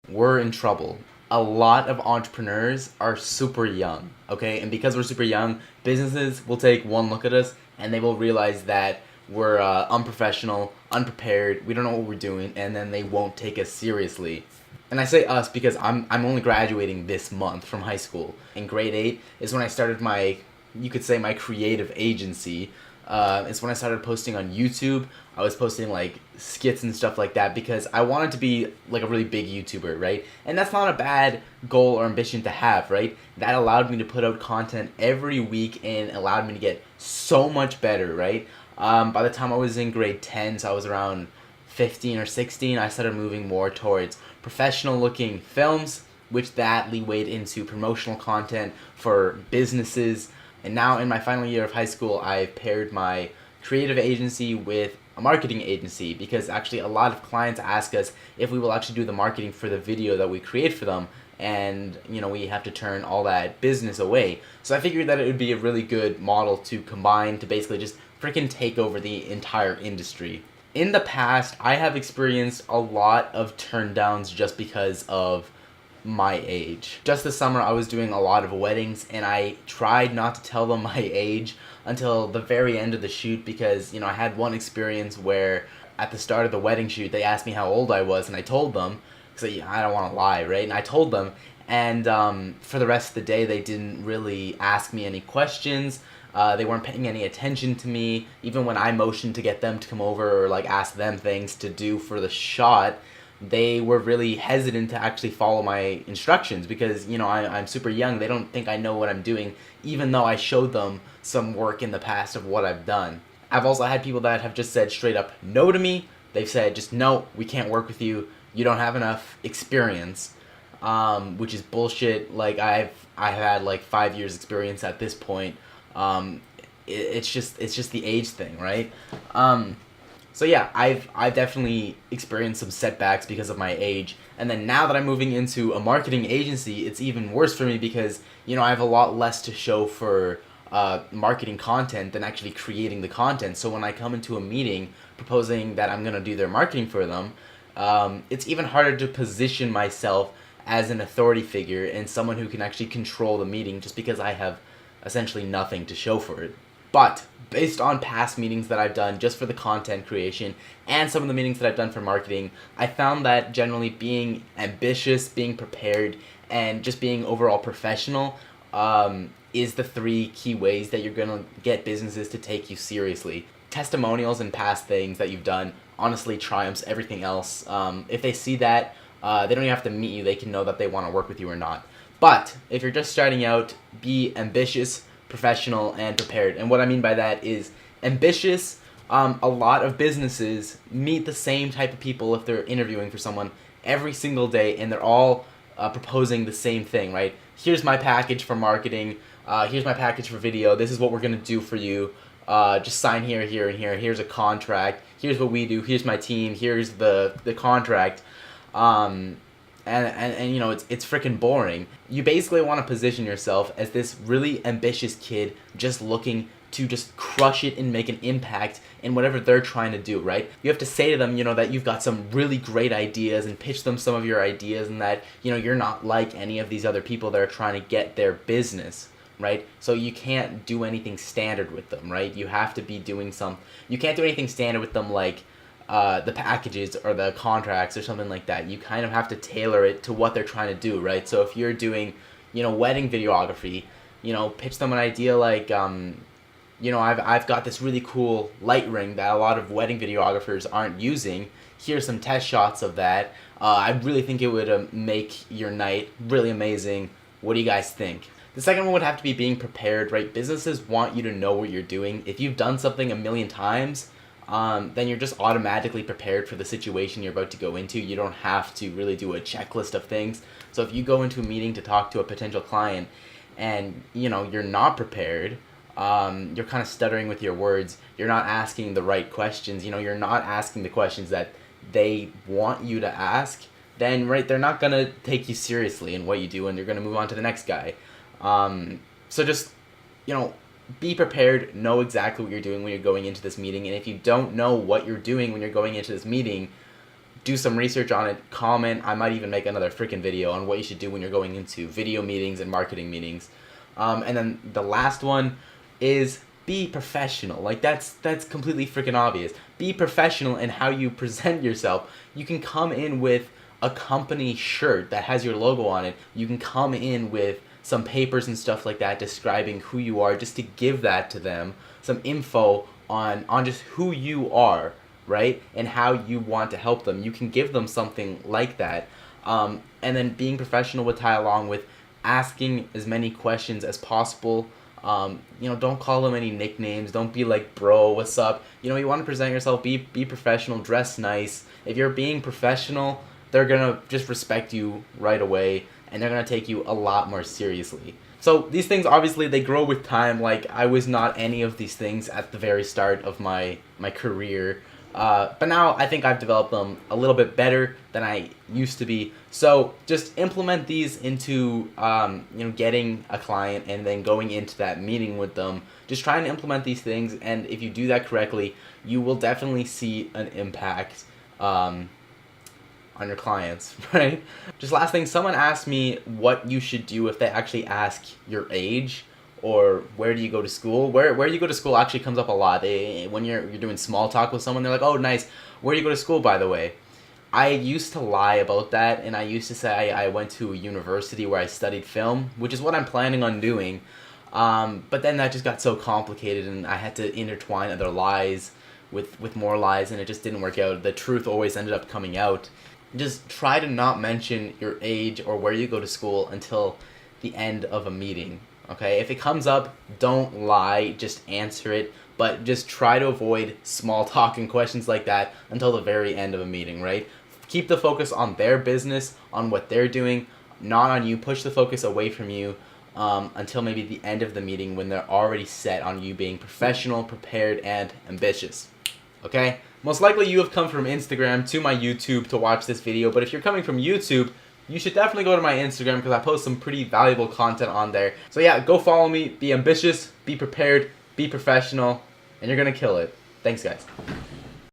we're in trouble. A lot of entrepreneurs are super young, okay? And because we're super young, businesses will take one look at us and they will realize that we're unprofessional, unprepared, we don't know what we're doing, and then they won't take us seriously. And I say us because I'm only graduating this month from high school. In grade 8 is when I started my, you could say, my creative agency. It's when I started posting on YouTube. I was posting like skits and stuff like that because I wanted to be like a really big YouTuber, right? And that's not a bad goal or ambition to have, right? That allowed me to put out content every week and allowed me to get so much better, right? By the time I was in grade 10, so I was around 15 or 16, I started moving more towards professional looking films, which that leewayed into promotional content for businesses. And now in my final year of high school, I've paired my creative agency with a marketing agency because actually a lot of clients ask us if we will actually do the marketing for the video that we create for them, and we have to turn all that business away. So I figured that it would be a really good model to combine to basically just freaking take over the entire industry. In the past, I have experienced a lot of turn downs just because of my age. Just this summer, I was doing a lot of weddings, and I tried not to tell them my age until the very end of the shoot because, I had one experience where at the start of the wedding shoot, they asked me how old I was, and I told them, because I don't want to lie, right? And I told them, and for the rest of the day, they didn't really ask me any questions. They weren't paying any attention to me. Even when I motioned to get them to come over or like ask them things to do for the shot, they were really hesitant to actually follow my instructions because I'm super young. They don't think I know what I'm doing, even though I showed them some work in the past of what I've done. I've also had people that have just said straight up no to me. They've said just no, we can't work with you. You don't have enough experience, which is bullshit. Like I've had like 5 years experience at this point. Um, it's just the age thing, right? So yeah, I've definitely experienced some setbacks because of my age, and then now that I'm moving into a marketing agency, it's even worse for me because I have a lot less to show for marketing content than actually creating the content. So when I come into a meeting proposing that I'm gonna do their marketing for them, it's even harder to position myself as an authority figure and someone who can actually control the meeting just because I have essentially nothing to show for it. But based on past meetings that I've done just for the content creation and some of the meetings that I've done for marketing, I found that generally being ambitious, being prepared, and just being overall professional is the three key ways that you're going to get businesses to take you seriously. Testimonials and past things that you've done honestly triumphs everything else. If they see that, they don't even have to meet you. They can know that they want to work with you or not. But if you're just starting out, be ambitious, professional, and prepared. And what I mean by that is ambitious. A lot of businesses meet the same type of people if they're interviewing for someone every single day, and they're all proposing the same thing, right? Here's my package for marketing. Here's my package for video. This is what we're gonna do for you. Just sign here, here, and here. Here's a contract. Here's what we do. Here's my team. Here's the contract. And it's freaking boring. You basically want to position yourself as this really ambitious kid just looking to just crush it and make an impact in whatever they're trying to do, right? You have to say to them, that you've got some really great ideas and pitch them some of your ideas, and that, you're not like any of these other people that are trying to get their business, right? So you can't do anything standard with them, right? You have to be doing you can't do anything standard with them like the packages or the contracts or something like that. You kind of have to tailor it to what they're trying to do, right? So if you're doing, wedding videography, pitch them an idea like, I've got this really cool light ring that a lot of wedding videographers aren't using. Here's some test shots of that. I really think it would make your night really amazing. What do you guys think? The second one would have to be being prepared, right? Businesses want you to know what you're doing. If you've done something a million times, then you're just automatically prepared for the situation you're about to go into. You don't have to really do a checklist of things. So if you go into a meeting to talk to a potential client and, you're not prepared, you're kind of stuttering with your words, you're not asking the right questions, you're not asking the questions that they want you to ask, then, right, they're not going to take you seriously in what you do, and they're going to move on to the next guy. So just, be prepared, know exactly what you're doing when you're going into this meeting, and if you don't know what you're doing when you're going into this meeting, do some research on it, comment. I might even make another freaking video on what you should do when you're going into video meetings and marketing meetings. And then the last one is be professional. Like that's completely freaking obvious. Be professional in how you present yourself. You can come in with a company shirt that has your logo on it. You can come in with some papers and stuff like that describing who you are, just to give that to them, some info on just who you are, right? And how you want to help them. You can give them something like that. And then being professional would tie along with asking as many questions as possible. Don't call them any nicknames. Don't be like, bro, what's up? You want to present yourself, be professional, dress nice. If you're being professional, they're going to just respect you right away, and they're going to take you a lot more seriously. So these things, obviously, they grow with time. Like, I was not any of these things at the very start of my career. But now I think I've developed them a little bit better than I used to be. So just implement these into, getting a client and then going into that meeting with them. Just try and implement these things, and if you do that correctly, you will definitely see an impact on your clients, right? Just last thing, someone asked me what you should do if they actually ask your age or where do you go to school. Where you go to school actually comes up a lot. When you're doing small talk with someone, they're like, oh, nice, where do you go to school, by the way? I used to lie about that, and I used to say I went to a university where I studied film, which is what I'm planning on doing. But then that just got so complicated, and I had to intertwine other lies with more lies, and it just didn't work out. The truth always ended up coming out. Just try to not mention your age or where you go to school until the end of a meeting, okay? If it comes up, don't lie, just answer it, but just try to avoid small talk and questions like that until the very end of a meeting, right? Keep the focus on their business, on what they're doing, not on you. Push the focus away from you until maybe the end of the meeting when they're already set on you being professional, prepared, and ambitious. Okay? Most likely you have come from Instagram to my YouTube to watch this video, but if you're coming from YouTube, you should definitely go to my Instagram because I post some pretty valuable content on there. So yeah, go follow me, be ambitious, be prepared, be professional, and you're gonna kill it. Thanks, guys.